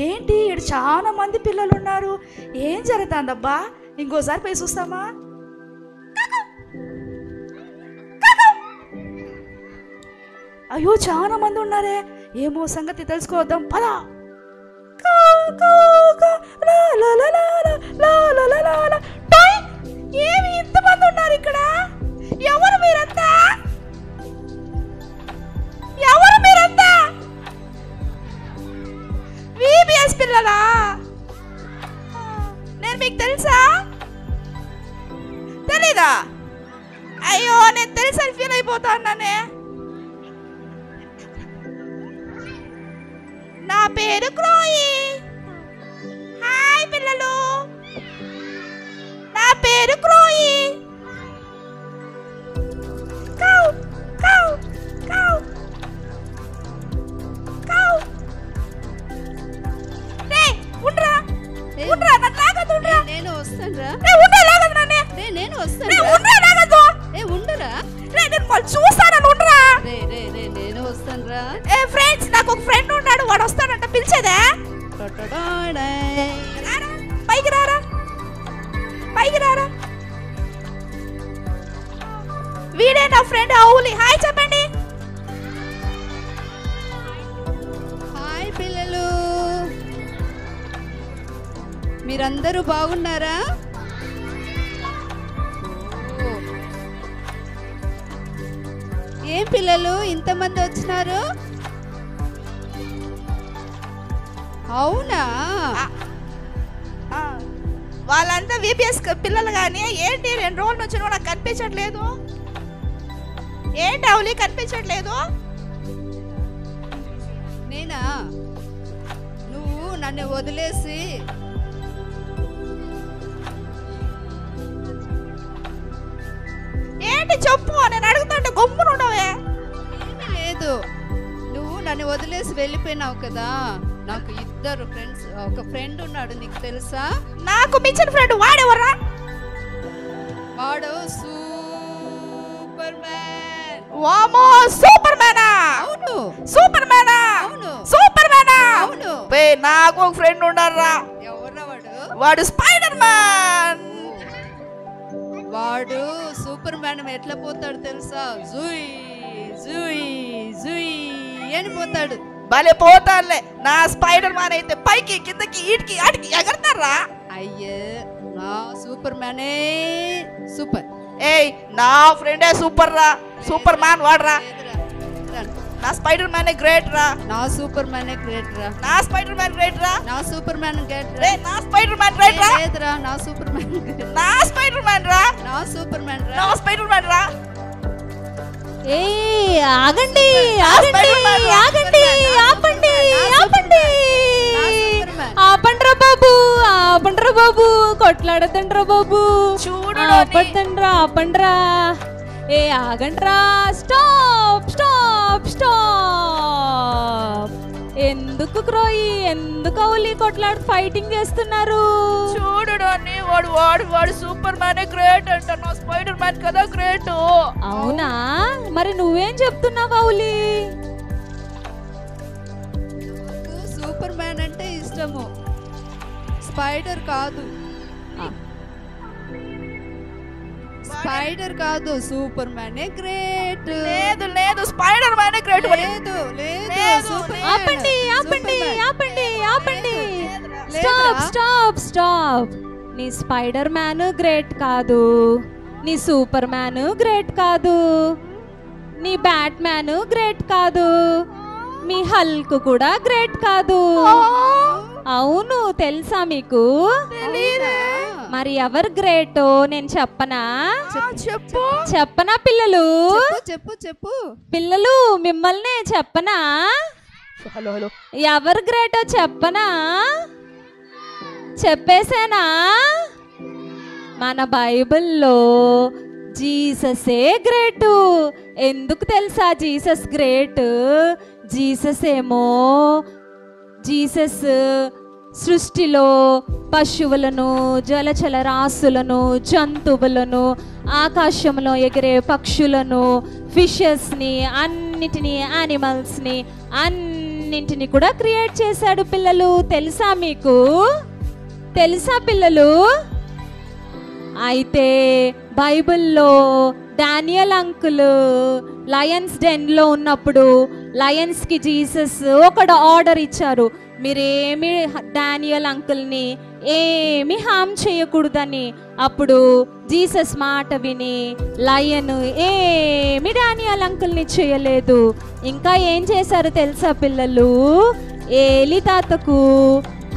ఏంటి ఇక్కడ చాలా మంది పిల్లలు ఉన్నారు, ఏం జరుగుతుందబ్బా? ఇంకోసారి పోయి చూస్తామా? అయ్యో చాలా మంది ఉన్నారే, ఏమో సంగతి తెలుసుకోవద్దాం పదా. ఏమి ఇంతమంది ఉన్నారు ఇక్కడ? ఎవరు మీరంతా? ఎవరు మీరంతా? విబిఎస్ పిల్లలా? నేను మీకు తెలుసా? తెలీదా? అయ్యో నేను తెలుసని ఫీల్ అయిపోతానే. నా పేరు క్లోయి. హాయ్ పిల్లలు, నా పేరు Chloe. Cow cow cow cow. రే ఉండ్రా ఉండ్రా, నన్ను లాగదు. ఉండ్రా, నేను వస్తానురా. రే ఉండ్రా, లాగదు నన్ను. రే నేను వస్తాను. రే ఉండ్రా, లాగదు. ఏ ఉండరా. రే నేను మళ్ళీ చూస్తాను. ఉండ్రా. రే రే రే నేను వస్తానురా. ఏ ఫ్రెండ్స్, నాకు ఒక ఫ్రెండ్ ఉన్నాడు, వాడు వస్తాడంట. పిలిచేదా? రారా, పైకి రారా, పైకి రారా. వీడే నా ఫ్రెండ్ అవులి. హాయ్ చెప్పండి. హాయ్ పిల్లలు, మీరందరూ బాగున్నారా? ఏం పిల్లలు ఇంతమంది వచ్చినారు? అవునా? వాళ్ళంతా విబిఎస్ పిల్లలు కానీ ఏంటి 2 రోజుల నుంచి నాకు కనిపించట్లేదు. ఏంటి అవులి కనిపించట్లేదు? నేనా? నువ్వు నన్ను వదిలేసి ఏంటి చెప్పు, నేను అడుగుతుంటే గమ్మున ఉండవే. ఏమీ లేదు, నువ్వు నన్ను వదిలేసి వెళ్ళిపోయినావు కదా. నాకు 2 ఫ్రెండ్స్, ఒక ఫ్రెండ్ ఉన్నాడు, నీకు తెలుసా? నాకు మించిన ఫ్రెండ్ వాడెవర్రా? వాడు సూపర్ మ్యాన్. వామో, సూపర్ మ్యానా? అవును. సూపర్ మ్యానా? అవును. సూపర్ మ్యానా? అవును. బే నాకు ఒక ఫ్రెండ్ ఉన్నారా. ఎవర్రా వాడు? వాడు స్పైడర్ మ్యాన్. వాడు సూపర్ మ్యాన్ ఎట్లా పోతాడు తెలుసా? జుయ్ జుయ్ జుయ్ అని పోతాడు. భలే పోతాడులే. నా స్పైడర్ మ్యాన్ అయితే పైకి కిందకి ఈటికి ఆటికి ఎగరతారా? అయ్యే, నా సూపర్ మ్యానే సూపర్. ఏయ్ నా ఫ్రెండే సూపర్ రా. సూపర్ మ్యాన్ వాడరా. నా స్పైడర్ మ్యాన్ గ్రేట్ రా. నా సూపర్ మ్యాన్ గ్రేట్ రా. నా స్పైడర్ మ్యాన్ గ్రేట్ రా. నా సూపర్ మ్యాన్ గ్రేట్ రే రా. నా స్పైడర్ మ్యాన్ గ్రేట్ రా. లేదురా, నా సూపర్ మ్యాన్ గ్రేట్. నా స్పైడర్ మ్యాన్ రా. నా సూపర్ మ్యాన్ రా. నా స్పైడర్ మ్యాన్ రా. ఏ ఆగండి ఆగండి ఆగండి, ఆపండి ఆపండి, ఆపండ్రా బాబు, ఆపండ్రా బాబు, కొట్లాడతండ్రా బాబు, చూడు ఆపండ్రా ఆపండ్రా. ఏ ఆగండ్రా, స్టాప్ స్టాప్ స్టాప్. ఎందుకు క్రోయి, ఎందుకు అవులి కొట్లాడు ఫైటింగ్ చేస్తున్నారు? చూడు వాడు వాడు వాడు సూపర్ మ్యాన్ గ్రేట్ అంట. నా స్పైడర్ మ్యాన్ కదా గ్రేట్. అవునా, మరి నువ్వేం చెప్తున్నావు అవులి? సూపర్ మ్యాన్ అంటే ఇష్టము, స్పైడర్ కాదు. స్పైడర్ కాదు, సూపర్ మ్యాన్ గ్రేట్. లేదు లేదు, స్పైడర్ మ్యాన్ గ్రేట్. లేదు లేదు, సూపర్ మ్యాన్. ఆపండి ఆపండి ఆపండి ఆపండి, స్టాప్ స్టాప్ స్టాప్. నీ స్పైడర్ మ్యాన్ గ్రేట్ కాదు, నీ సూపర్ మ్యాన్ గ్రేట్ కాదు, నీ బ్యాట్ మ్యాన్ గ్రేట్ కాదు, మీ హల్క్ కూడా గ్రేట్ కాదు. అవును, తెలుసా మీకు? మరి ఎవరు గ్రేటో నేను చెప్పనా? చెప్పు చెప్పనా పిల్లలు? చెప్పు చెప్పు పిల్లలు, మిమ్మల్ని చెప్పనా? హలో హలో, ఎవరు గ్రేటో చెప్పనా? చెప్పేసేనా? మన బైబిల్లో జీససే గ్రేటు. ఎందుకు తెలుసా జీసస్ గ్రేట్? జీసస్ సృష్టిలో పశువులను, జలచల రాసులను, జంతువులను, ఆకాశంలో ఎగిరే పక్షులను, ఫిషెస్ని, అన్నిటినీ, యానిమల్స్ని అన్నింటిని కూడా క్రియేట్ చేశాడు పిల్లలు. తెలుసా మీకు? తెలుసా పిల్లలు? అయితే బైబిల్లో డానియల్ అంకుల్ లయన్స్ డెన్లో ఉన్నప్పుడు లయన్స్కి జీసస్ ఒక ఆర్డర్ ఇచ్చారు, మీరేమి డానియల్ అంకుల్ని ఏమి హామ్ చేయకూడదని. అప్పుడు జీసస్ మాట విని లయన్ ఏమి డానియల్ అంకుల్ని చేయలేదు. ఇంకా ఏం చేశారు తెలుసా పిల్లలు? ఏలి తాతకు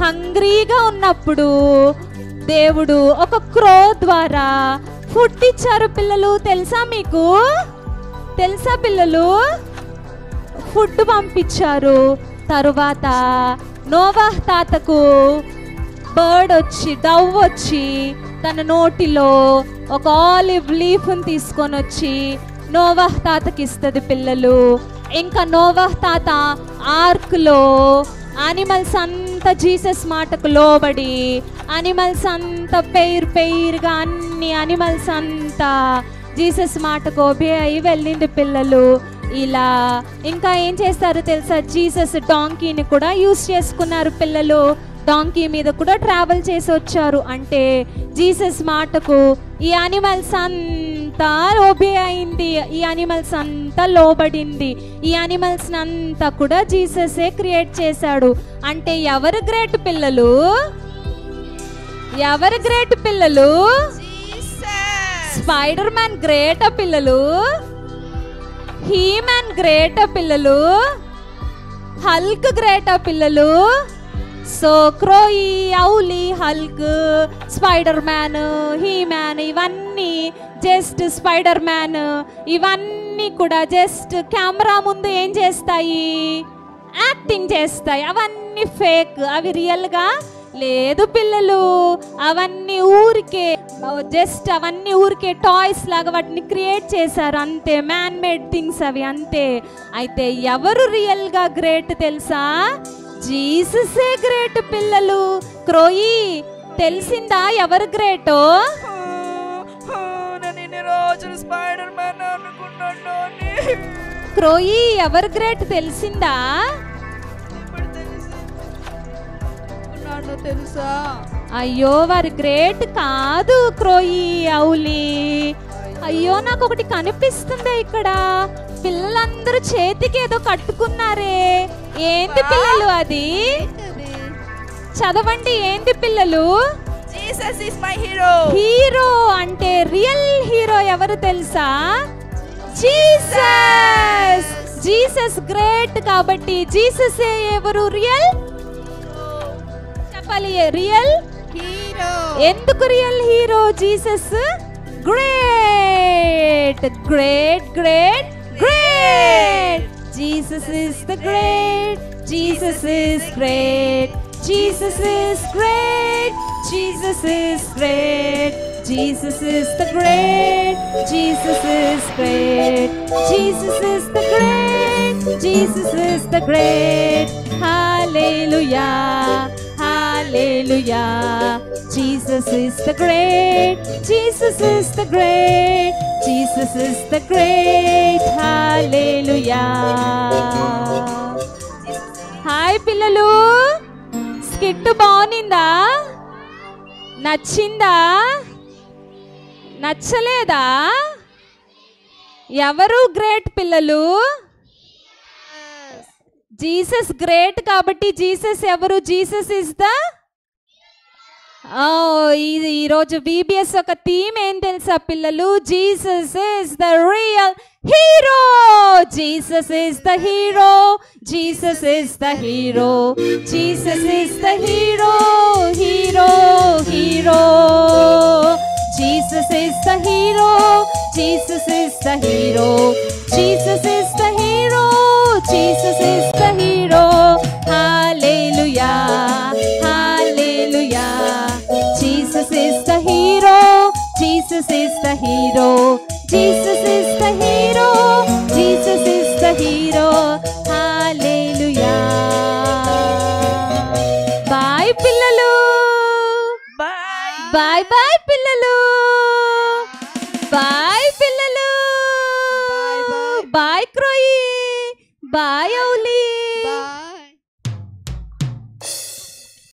హంగ్రీగా ఉన్నప్పుడు దేవుడు ఒక క్రో ద్వారా ఫుడ్ ఇచ్చారు పిల్లలు. తెలుసా మీకు? తెలుసా పిల్లలు? ఫుడ్ పంపించారు. తరువాత నోవాహ్ తాతకు బర్డ్ వచ్చి, డవ్ వచ్చి తన నోటిలో ఒక ఆలివ్ లీఫ్ని తీసుకొని వచ్చి నోవాహ్ తాతకి ఇస్తుంది పిల్లలు. ఇంకా నోవాహ్ తాత ఆర్క్లో యానిమల్స్ అంతా జీసస్ మాటకు లోబడి, యానిమల్స్ అంతా పెయిర్గా అన్ని యానిమల్స్ అంతా జీసస్ మాటకు ఒబే అయి వెళ్ళింది పిల్లలు. ఇలా ఇంకా ఏం చేస్తారు తెలుసా? జీసస్ డాంకీని కూడా యూస్ చేసుకున్నారు పిల్లలు. డాంకీ మీద కూడా ట్రావెల్ చేసి వచ్చారు. అంటే జీసస్ మాటకు ఈ యానిమల్స్ అంతా ఒబే అయింది, ఈ యానిమల్స్ అంతా లోబడింది. ఈ యానిమల్స్ అంతా కూడా జీససే క్రియేట్ చేశాడు. అంటే ఎవరు గ్రేట్ పిల్లలు? ఎవరు గ్రేట్ పిల్లలు? స్పైడర్ మ్యాన్ గ్రేటా పిల్లలు? హీ మ్యాన్ గ్రేటా పిల్లలు? హల్క్ గ్రేటా పిల్లలు? So Chloe, Ollie, Hulk, spiderman, he man ఇవన్నీ జస్ట్ స్పైడర్ మ్యాన్ ఇవన్నీ కూడా జస్ట్ కెమెరా ముందు ఏం చేస్తాయి? యాక్టింగ్ చేస్తాయి. అవన్నీ ఫేక్, అవి రియల్గా లేదు పిల్లలు. అవన్నీ ఊరికే జస్ట్ అవన్నీ ఊరికే టాయ్స్ లాగా వాటిని క్రియేట్ చేశారు అంతే. మ్యాన్ మేడ్ థింగ్స్ అవి అంతే. అయితే ఎవరు రియల్గా గ్రేట్ తెలుసా? జీససే గ్రేట్ పిల్లలు. క్రోయి తెలిసిందా ఎవరు గ్రేటో? స్పైడర్ మ్యాన్ అనుకున్నాను. క్రోయి ఎవరు గ్రేట్ తెలిసిందా? తెలుసా? అయ్యో వారు గ్రేట్ కాదు క్రోయి, ఔలి. అయ్యో నాకు ఒకటి కనిపిస్తుంది ఇక్కడ. పిల్లలందరూ చేతికి ఏదో కట్టుకున్నారే, ఏంటి పిల్లలు అది? చదవండి, ఏంటి పిల్లలు? Jesus is my hero. Hero అంటే రియల్ హీరో ఎవరు తెలుసా? జీసస్. జీసస్ గ్రేట్ కాబట్టి జీసస్ ఎవరు? రియల్ చెప్పాలి. Real hero. ఎందుకు real hero? Jesus great great great great. Jesus is the great. Jesus is great. Jesus is great. Jesus is great. Jesus is the great. Jesus is great. Jesus is the great. Jesus is the great. Hallelujah. Hallelujah. Jesus is the great. Jesus is the great. Jesus is the great. Hallelujah. Hi పిల్లలు, skit బాగుందా? నచ్చిందా? నచ్చలేదా? ఎవరు great పిల్లలు? Jesus great కాబట్టి Jesus ఎవరు? Jesus is the ఈరోజు VBS ఒక థీమ్ ఏం తెలుసా పిల్లలు? Jesus is the real hero. Jesus is the hero. Jesus is the hero. Jesus is the hero. Hero hero. Jesus is the hero. Jesus is the hero. Jesus is the hero. Jesus is the hero. Hallelujah. Hallelujah. Jesus is the hero. Jesus is the hero. Jesus is the hero. Jesus is the hero. Hallelujah. Bye పిల్లలు. Bye bye పిల్లలు. Bye పిల్లలు. Bye క్రోయి. Bye Auli.